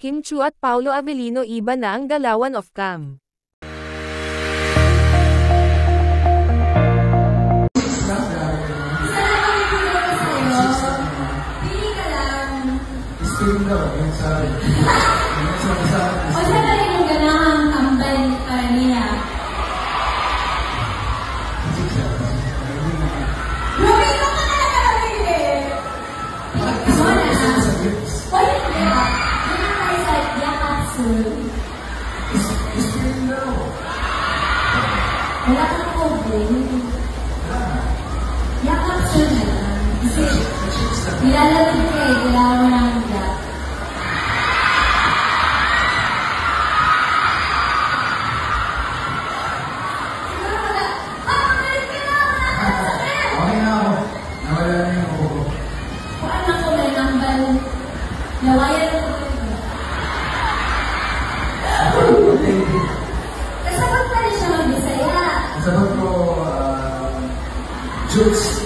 Kim Chu at Paulo Avellino iba na ang galawan off-cam. O siya na rin yung ganahang tambay niya. Grabe ka ka na kami eh! Wala na. Wala na. Wala na sa yakapsul. Wala kang COVID. Yakapsul na lang. Kasi nilalagay ka eh. Kailangan mo ng yak. Nawayan ko ito. Kasabot pa rin siya mag-Bisaya. Kasabot ko, Jukes.